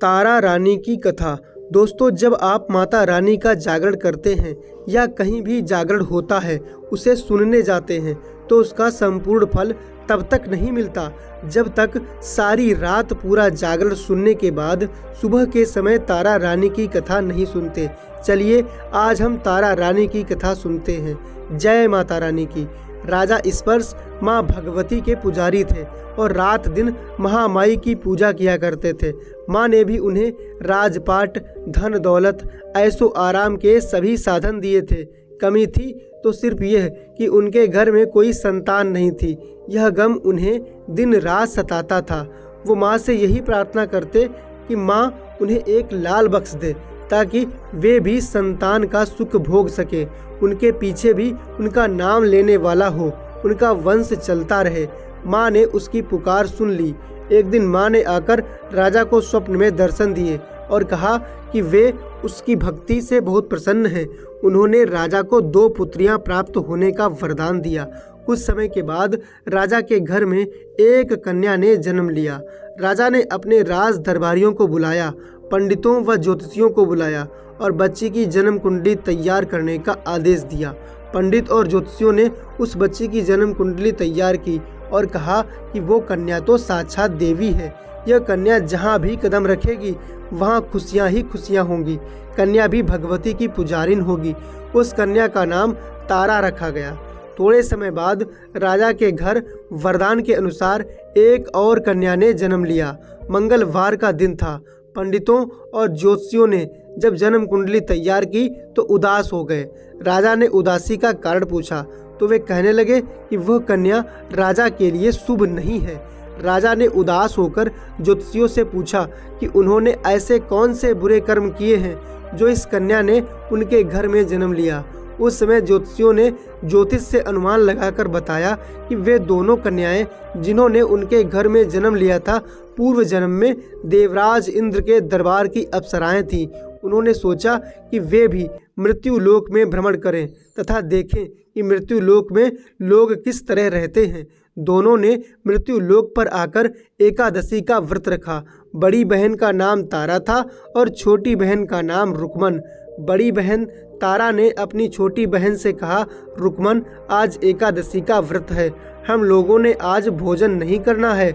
तारा रानी की कथा। दोस्तों, जब आप माता रानी का जागरण करते हैं या कहीं भी जागरण होता है उसे सुनने जाते हैं तो उसका संपूर्ण फल तब तक नहीं मिलता जब तक सारी रात पूरा जागरण सुनने के बाद सुबह के समय तारा रानी की कथा नहीं सुनते। चलिए आज हम तारा रानी की कथा सुनते हैं। जय माता रानी की। राजा स्पर्श माँ भगवती के पुजारी थे और रात दिन महामाई की पूजा किया करते थे। माँ ने भी उन्हें राजपाट, धन दौलत, ऐशो आराम के सभी साधन दिए थे। कमी थी तो सिर्फ यह कि उनके घर में कोई संतान नहीं थी। यह गम उन्हें दिन रात सताता था। वो माँ से यही प्रार्थना करते कि माँ उन्हें एक लाल बख्श दे ताकि वे भी संतान का सुख भोग सके, उनके पीछे भी उनका नाम लेने वाला हो, उनका वंश चलता रहे। माँ ने उसकी पुकार सुन ली। एक दिन माँ ने आकर राजा को स्वप्न में दर्शन दिए और कहा कि वे उसकी भक्ति से बहुत प्रसन्न हैं। उन्होंने राजा को 2 पुत्रियां प्राप्त होने का वरदान दिया। कुछ समय के बाद राजा के घर में एक कन्या ने जन्म लिया। राजा ने अपने राज दरबारियों को बुलाया, पंडितों व ज्योतिषियों को बुलाया और बच्ची की जन्म कुंडली तैयार करने का आदेश दिया। पंडित और ज्योतिषियों ने उस बच्ची की जन्म कुंडली तैयार की और कहा कि वो कन्या तो साक्षात देवी है। यह कन्या जहाँ भी कदम रखेगी वहाँ खुशियाँ ही खुशियाँ होंगी। कन्या भी भगवती की पुजारिन होगी। उस कन्या का नाम तारा रखा गया। थोड़े समय बाद राजा के घर वरदान के अनुसार एक और कन्या ने जन्म लिया। मंगलवार का दिन था। पंडितों और ज्योतिषियों ने जब जन्म कुंडली तैयार की तो उदास हो गए। राजा ने उदासी का कारण पूछा तो वे कहने लगे कि वह कन्या राजा के लिए शुभ नहीं है। राजा ने उदास होकर ज्योतिषियों से पूछा कि उन्होंने ऐसे कौन से बुरे कर्म किए हैं जो इस कन्या ने उनके घर में जन्म लिया। उस समय ज्योतिषियों ने ज्योतिष से अनुमान लगाकर बताया कि वे दोनों कन्याएं जिन्होंने उनके घर में जन्म लिया था पूर्व जन्म में देवराज इंद्र के दरबार की अप्सराएं थीं। उन्होंने सोचा कि वे भी मृत्यु लोक में भ्रमण करें तथा देखें कि मृत्यु लोक में लोग किस तरह रहते हैं। दोनों ने मृत्यु लोक पर आकर एकादशी का व्रत रखा। बड़ी बहन का नाम तारा था और छोटी बहन का नाम रुकमन। बड़ी बहन तारा ने अपनी छोटी बहन से कहा, रुकमन, आज एकादशी का व्रत है, हम लोगों ने आज भोजन नहीं करना है।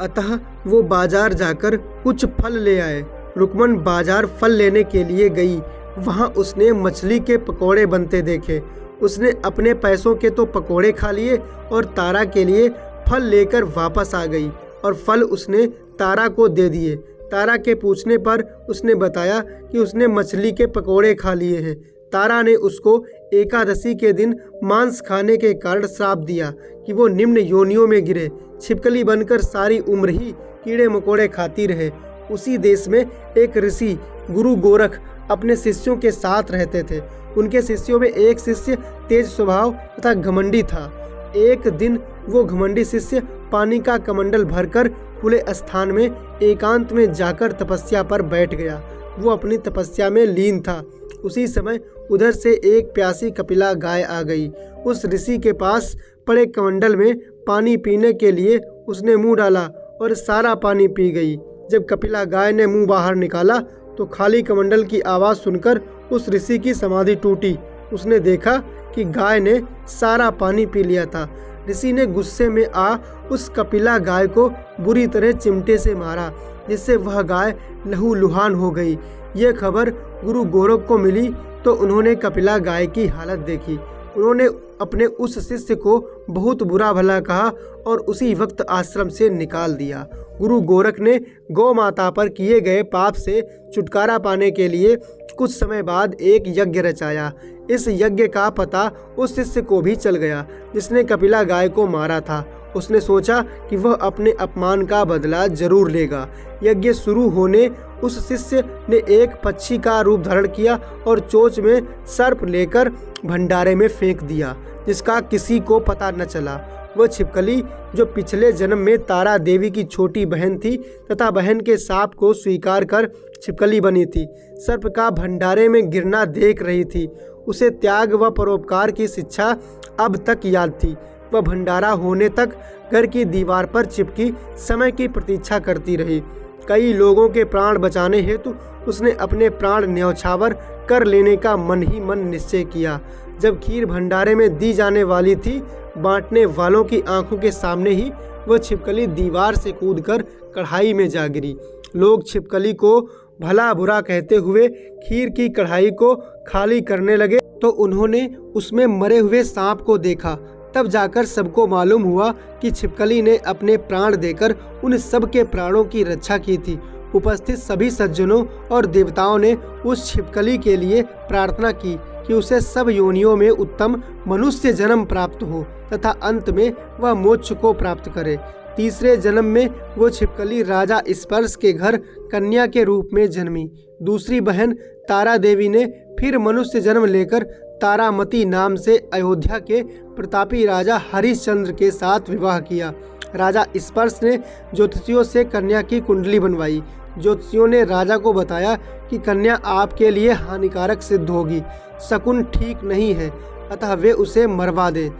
अतः वो बाजार जाकर कुछ फल ले आए। रुकमन बाजार फल लेने के लिए गई। वहाँ उसने मछली के पकोड़े बनते देखे। उसने अपने पैसों के तो पकोड़े खा लिए और तारा के लिए फल लेकर वापस आ गई और फल उसने तारा को दे दिए। तारा के पूछने पर उसने बताया कि उसने मछली के पकोड़े खा लिए हैं। तारा ने उसको एकादशी के दिन मांस खाने के कारण श्राप दिया कि वो निम्न योनियों में गिरे, छिपकली बनकर सारी उम्र ही कीड़े मकोड़े खाती रहे। उसी देश में एक ऋषि गुरु गोरख अपने शिष्यों के साथ रहते थे। उनके शिष्यों में एक शिष्य तेज स्वभाव तथा घमंडी था। एक दिन वो घमंडी शिष्य पानी का कमंडल भरकर खुले स्थान में एकांत में जाकर तपस्या पर बैठ गया। वो अपनी तपस्या में लीन था। उसी समय उधर से एक प्यासी कपिला गाय आ गई। उस ऋषि के पास पड़े कमंडल में पानी पीने के लिए उसने मुंह डाला और सारा पानी पी गई। जब कपिला गाय ने मुंह बाहर निकाला तो खाली कमंडल की आवाज़ सुनकर उस ऋषि की समाधि टूटी। उसने देखा कि गाय ने सारा पानी पी लिया था। ऋषि ने गुस्से में आ उस कपिला गाय को बुरी तरह चिमटे से मारा, जिससे वह गाय लहूलुहान हो गई। यह खबर गुरु गोरख को मिली तो उन्होंने कपिला गाय की हालत देखी। उन्होंने अपने उस शिष्य को बहुत बुरा भला कहा और उसी वक्त आश्रम से निकाल दिया। गुरु गोरख ने गौ माता पर किए गए पाप से छुटकारा पाने के लिए कुछ समय बाद एक यज्ञ रचाया। इस यज्ञ का पता उस शिष्य को भी चल गया जिसने कपिला गाय को मारा था। उसने सोचा कि वह अपने अपमान का बदला जरूर लेगा। यज्ञ शुरू होने उस शिष्य ने एक पक्षी का रूप धारण किया और चोंच में सर्प लेकर भंडारे में फेंक दिया, जिसका किसी को पता न चला। वह छिपकली जो पिछले जन्म में तारा देवी की छोटी बहन थी तथा बहन के शाप को स्वीकार कर छिपकली बनी थी, सर्प का भंडारे में गिरना देख रही थी। उसे त्याग व परोपकार की शिक्षा अब तक याद थी। वह भंडारा होने तक घर की दीवार पर चिपकी समय की प्रतीक्षा करती रही। कई लोगों के प्राण बचाने हेतु उसने अपने प्राण न्यौछावर कर लेने का मन ही मन निश्चय किया। जब खीर भंडारे में दी जाने वाली थी, बांटने वालों की आंखों के सामने ही वह छिपकली दीवार से कूदकर कढ़ाई में जा गिरी। लोग छिपकली को भला बुरा कहते हुए खीर की कढ़ाई को खाली करने लगे तो उन्होंने उसमें मरे हुए सांप को देखा। तब जाकर सबको मालूम हुआ कि छिपकली ने अपने प्राण देकर उन सब के प्राणों की रक्षा की थी। उपस्थित सभी सज्जनों और देवताओं ने उस छिपकली के लिए प्रार्थना की कि उसे सब योनियों में उत्तम मनुष्य जन्म प्राप्त हो तथा अंत में वह मोक्ष को प्राप्त करे। तीसरे जन्म में वो छिपकली राजा स्पर्श के घर कन्या के रूप में जन्मी। दूसरी बहन तारा देवी ने फिर मनुष्य जन्म लेकर तारामती नाम से अयोध्या के प्रतापी राजा हरिश्चंद्र के साथ विवाह किया। राजा स्पर्श ने ज्योतिषियों से कन्या की कुंडली बनवाई। ज्योतिषियों ने राजा को बताया कि कन्या आपके लिए हानिकारक सिद्ध होगी, शकुन ठीक नहीं है, अतः वे उसे मरवा दें।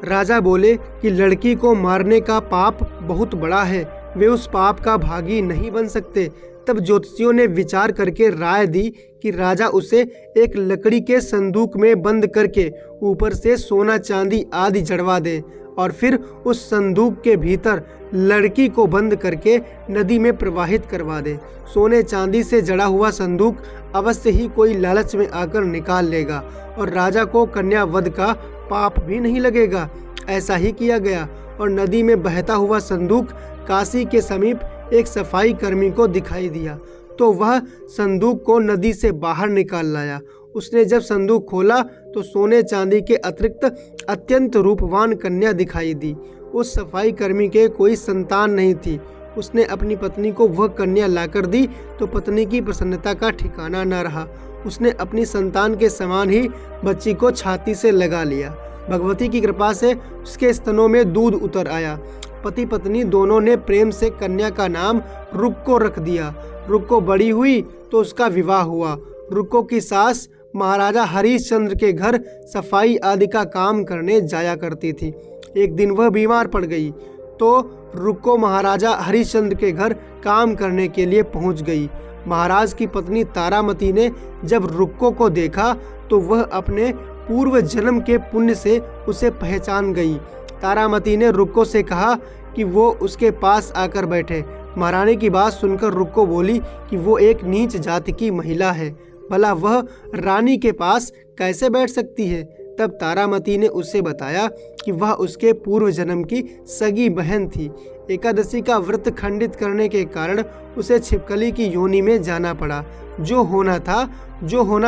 राजा बोले कि लड़की को मारने का पाप बहुत बड़ा है, वे उस पाप का भागी नहीं बन सकते। तब ज्योतिषियों ने विचार करके राय दी कि राजा उसे एक लकड़ी के संदूक में बंद करके ऊपर से सोना चांदी आदि जड़वा दे और फिर उस संदूक के भीतर लड़की को बंद करके नदी में प्रवाहित करवा दे। सोने चांदी से जड़ा हुआ संदूक अवश्य ही कोई लालच में आकर निकाल लेगा और राजा को कन्या वध का पाप भी नहीं लगेगा। ऐसा ही किया गया और नदी में बहता हुआ संदूक काशी के समीप एक सफाई कर्मी को दिखाई दिया तो वह संदूक को नदी से बाहर निकाल लाया। उसने जब संदूक खोला तो सोने चांदी के अतिरिक्त अत्यंत रूपवान कन्या दिखाई दी। उस सफाई कर्मी के कोई संतान नहीं थी। उसने अपनी पत्नी को वह कन्या लाकर दी तो पत्नी की प्रसन्नता का ठिकाना न रहा। उसने अपनी संतान के समान ही बच्ची को छाती से लगा लिया। भगवती की कृपा से उसके स्तनों में दूध उतर आया। पति पत्नी दोनों ने प्रेम से कन्या का नाम रुक्को रख दिया। रुक्को बड़ी हुई तो उसका विवाह हुआ। रुक्को की सास महाराजा हरिश्चंद्र के घर सफाई आदि का काम करने जाया करती थी। एक दिन वह बीमार पड़ गई तो रुक्को महाराजा हरिश्चंद्र के घर काम करने के लिए पहुंच गई। महाराज की पत्नी तारामती ने जब रुक्को को देखा तो वह अपने पूर्व जन्म के पुण्य से उसे पहचान गई। तारामती ने रुक्को से कहा कि वो उसके पास आकर बैठे। महारानी की बात सुनकर रुक्को बोली कि वो एक नीच जाति की महिला है, भला वह रानी के पास कैसे बैठ सकती है। तब तारामती ने उससे बताया कि वह उसके पूर्व जन्म की सगी बहन थी। एकादशी का व्रत खंडित करने के कारण उसे छिपकली की योनि में जाना पड़ा। जो होना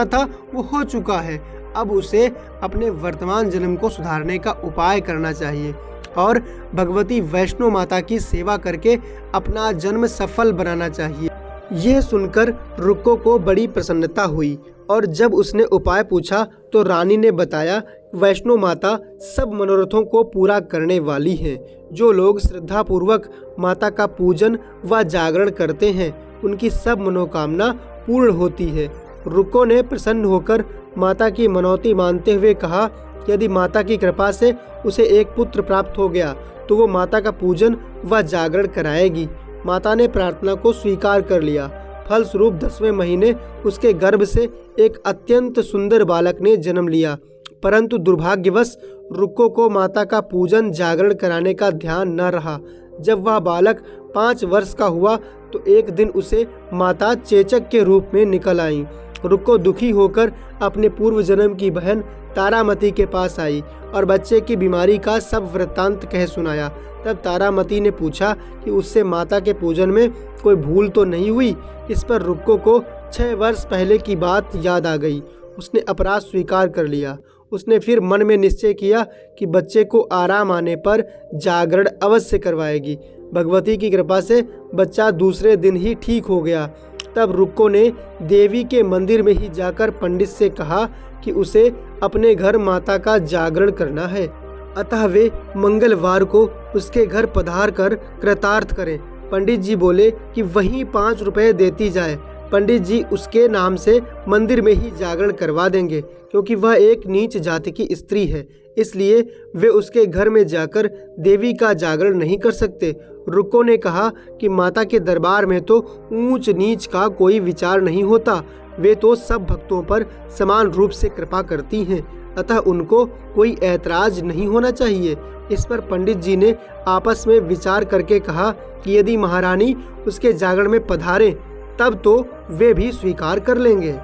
था वो हो चुका है। अब उसे अपने वर्तमान जन्म को सुधारने का उपाय करना चाहिए और भगवती वैष्णो माता की सेवा करके अपना जन्म सफल बनाना चाहिए। यह सुनकर रुक्को को बड़ी प्रसन्नता हुई और जब उसने उपाय पूछा तो रानी ने बताया, वैष्णो माता सब मनोरथों को पूरा करने वाली हैं। जो लोग श्रद्धापूर्वक माता का पूजन व जागरण करते हैं उनकी सब मनोकामना पूर्ण होती है। रुक्को ने प्रसन्न होकर माता की मनौती मानते हुए कहा, यदि माता की कृपा से उसे एक पुत्र प्राप्त हो गया तो वो माता का पूजन व जागरण कराएगी। माता ने प्रार्थना को स्वीकार कर लिया। फलस्वरूप 10वें महीने उसके गर्भ से एक अत्यंत सुंदर बालक ने जन्म लिया। परंतु दुर्भाग्यवश रुक्को को माता का पूजन जागरण कराने का ध्यान न रहा। जब वह बालक 5 वर्ष का हुआ तो एक दिन उसे माता चेचक के रूप में निकल आई। रुक्को दुखी होकर अपने पूर्व जन्म की बहन तारामती के पास आई और बच्चे की बीमारी का सब वृत्तांत कह सुनाया। तब तारामती ने पूछा कि उससे माता के पूजन में कोई भूल तो नहीं हुई। इस पर रुक्को को 6 वर्ष पहले की बात याद आ गई। उसने अपराध स्वीकार कर लिया। उसने फिर मन में निश्चय किया कि बच्चे को आराम आने पर जागरण अवश्य करवाएगी। भगवती की कृपा से बच्चा दूसरे दिन ही ठीक हो गया। तब रुक्को ने देवी के मंदिर में ही जाकर पंडित से कहा कि उसे अपने घर माता का जागरण करना है, अतः वे मंगलवार को उसके घर पधार कर कृतार्थ करें। पंडित जी बोले कि वहीं 5 रुपए देती जाए। पंडित जी उसके नाम से मंदिर में ही जागरण करवा देंगे क्योंकि वह एक नीच जाति की स्त्री है। इसलिए वे उसके घर में जाकर देवी का जागरण नहीं कर सकते। रुक्को ने कहा कि माता के दरबार में तो ऊंच नीच का कोई विचार नहीं होता, वे तो सब भक्तों पर समान रूप से कृपा करती हैं, अतः उनको कोई ऐतराज नहीं होना चाहिए। इस पर पंडित जी ने आपस में विचार करके कहा कि यदि महारानी उसके जागरण में पधारें तब तो वे भी स्वीकार कर लेंगे।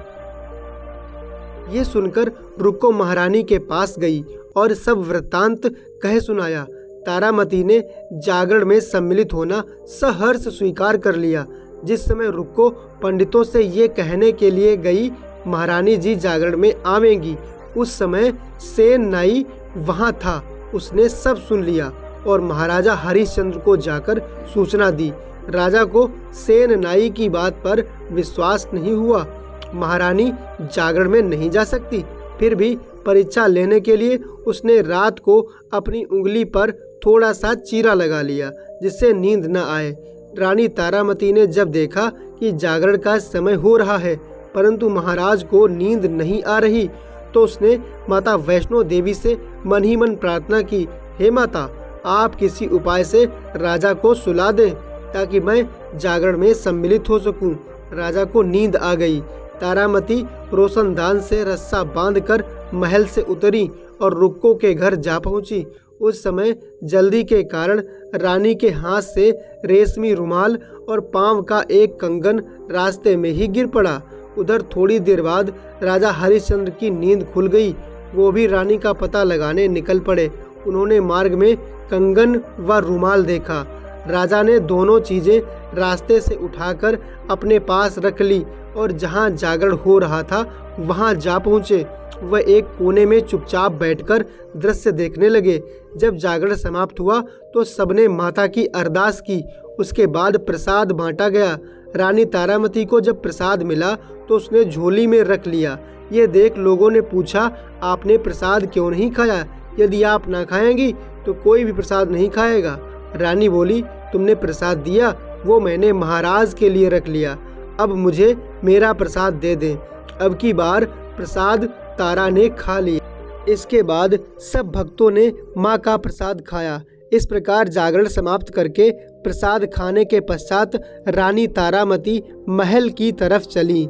ये सुनकर रुक्को महारानी के पास गई और सब वृत्तांत कह सुनाया। तारामती ने जागरण में सम्मिलित होना सहर्ष स्वीकार कर लिया। जिस समय रुक्को पंडितों से ये कहने के लिए गई महारानी जी जागरण में आवेंगी, उस समय सेन नाई वहाँ था। उसने सब सुन लिया और महाराजा हरिश्चंद्र को जाकर सूचना दी। राजा को सेन नाई की बात पर विश्वास नहीं हुआ। महारानी जागरण में नहीं जा सकती, फिर भी परीक्षा लेने के लिए उसने रात को अपनी उंगली पर थोड़ा सा चीरा लगा लिया जिससे नींद न आए। रानी तारामती ने जब देखा कि जागरण का समय हो रहा है परंतु महाराज को नींद नहीं आ रही, तो उसने माता वैष्णो देवी से मन ही मन प्रार्थना की, हे माता, आप किसी उपाय से राजा को सुला दें ताकि मैं जागरण में सम्मिलित हो सकूं। राजा को नींद आ गई। तारामती रोशनदान से रस्सा बांधकर महल से उतरी और रुक्को के घर जा पहुंची। उस समय जल्दी के कारण रानी के हाथ से रेशमी रुमाल और पांव का एक कंगन रास्ते में ही गिर पड़ा। उधर थोड़ी देर बाद राजा हरिश्चंद्र की नींद खुल गई। वो भी रानी का पता लगाने निकल पड़े। उन्होंने मार्ग में कंगन व रुमाल देखा। राजा ने दोनों चीजें रास्ते से उठाकर अपने पास रख ली और जहां जागरण हो रहा था वहां जा पहुँचे। वह एक कोने में चुपचाप बैठकर दृश्य देखने लगे। जब जागरण समाप्त हुआ तो सबने माता की अरदास की। उसके बाद प्रसाद बांटा गया। रानी तारामती को जब प्रसाद मिला तो उसने झोली में रख लिया। ये देख लोगों ने पूछा, आपने प्रसाद क्यों नहीं खाया? यदि आप ना खाएंगी तो कोई भी प्रसाद नहीं खाएगा। रानी बोली, तुमने प्रसाद दिया वो मैंने महाराज के लिए रख लिया, अब मुझे मेरा प्रसाद दे दें। अब की बार प्रसाद तारा ने खा लिया। इसके बाद सब भक्तों ने माँ का प्रसाद खाया। इस प्रकार जागरण समाप्त करके प्रसाद खाने के पश्चात रानी तारामती महल की तरफ चली।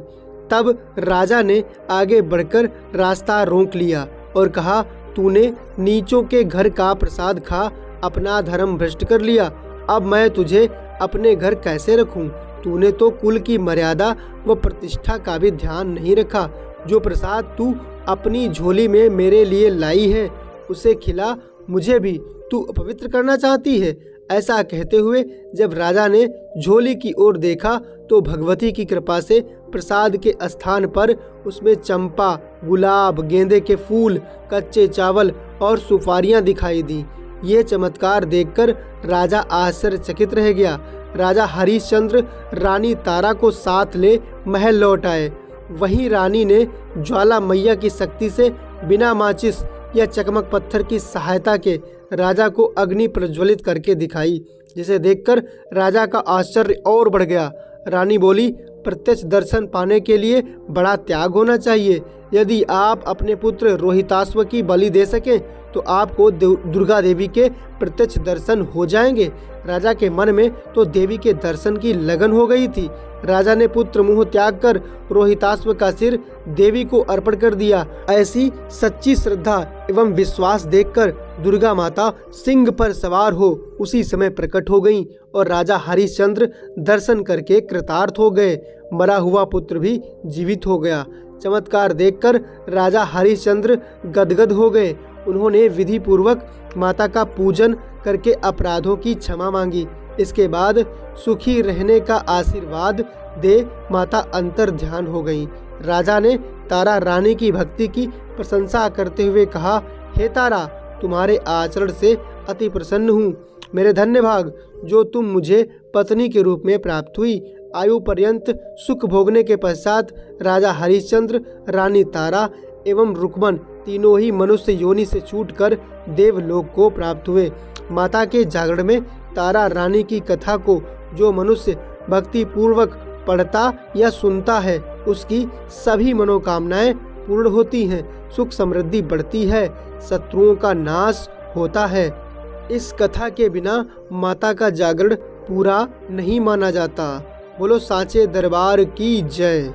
तब राजा ने आगे बढ़कर रास्ता रोक लिया और कहा, तूने नीचों के घर का प्रसाद खा अपना धर्म भ्रष्ट कर लिया। अब मैं तुझे अपने घर कैसे रखूं? तूने तो कुल की मर्यादा व प्रतिष्ठा का भी ध्यान नहीं रखा। जो प्रसाद तू अपनी झोली में मेरे लिए लाई है उसे खिला, मुझे भी तू अपवित्र करना चाहती है? ऐसा कहते हुए जब राजा ने झोली की ओर देखा तो भगवती की कृपा से प्रसाद के स्थान पर उसमें चंपा, गुलाब, गेंदे के फूल, कच्चे चावल और सुपारियां दिखाई दी। ये चमत्कार देखकर राजा आश्चर्यचकित रह गया। राजा हरिश्चंद्र रानी तारा को साथ ले महल लौट आए। वहीं रानी ने ज्वाला मैया की शक्ति से बिना माचिस या चकमक पत्थर की सहायता के राजा को अग्नि प्रज्वलित करके दिखाई, जिसे देखकर राजा का आश्चर्य और बढ़ गया। रानी बोली, प्रत्यक्ष दर्शन पाने के लिए बड़ा त्याग होना चाहिए। यदि आप अपने पुत्र रोहिताश्व की बलि दे सकें तो आपको दुर्गा देवी के प्रत्यक्ष दर्शन हो जाएंगे। राजा के मन में तो देवी के दर्शन की लगन हो गई थी। राजा ने पुत्र मुँह त्याग कर रोहिताश्व का सिर देवी को अर्पण कर दिया। ऐसी सच्ची श्रद्धा एवं विश्वास देखकर दुर्गा माता सिंह पर सवार हो उसी समय प्रकट हो गईं और राजा हरिश्चंद्र दर्शन करके कृतार्थ हो गए। मरा हुआ पुत्र भी जीवित हो गया। चमत्कार देखकर राजा हरिश्चंद्र गदगद हो गए। उन्होंने विधि पूर्वक माता का पूजन करके अपराधों की क्षमा मांगी। इसके बाद सुखी रहने का आशीर्वाद दे माता अंतर ध्यान हो गईं। राजा ने तारा रानी की भक्ति की प्रशंसा करते हुए कहा, हे तारा, तुम्हारे आचरण से अति प्रसन्न हूँ। मेरे धन्य भाग जो तुम मुझे पत्नी के रूप में प्राप्त हुई। आयु पर्यंत सुख भोगने के पश्चात राजा हरिश्चंद्र, रानी तारा एवं रुक्मन तीनों ही मनुष्य योनि से छूटकर देवलोक को प्राप्त हुए। माता के जागरण में तारा रानी की कथा को जो मनुष्य भक्ति पूर्वक पढ़ता या सुनता है उसकी सभी मनोकामनाएं पूर्ण होती हैं, सुख समृद्धि बढ़ती है, शत्रुओं का नाश होता है। इस कथा के बिना माता का जागरण पूरा नहीं माना जाता। बोलो साचे दरबार की जय।